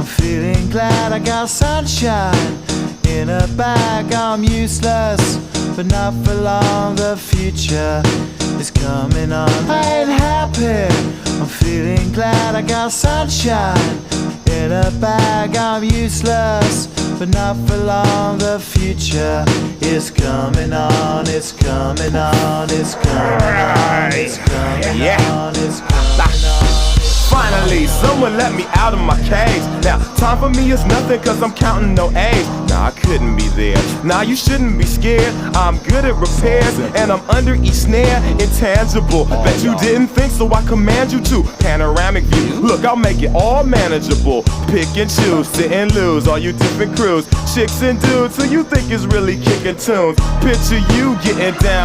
I'm feeling glad I got sunshine in a bag. I'm useless, but not for long. The future is coming on. I ain't happy. I'm feeling glad I got sunshine in a bag. I'm useless, but not for long. The future is coming on. It's coming on. It's coming on. It's coming on. It's coming on. Finally, someone let me out of my cage. Now, time for me is nothing cause I'm counting no A's. Nah, I couldn't be there. Nah, you shouldn't be scared. I'm good at repairs and I'm under each snare. Intangible, bet you didn't think, so I command you to. Panoramic view, look, I'll make it all manageable. Pick and choose, sit and lose, all you different crews. Chicks and dudes who you think is really kicking tunes. Picture you getting down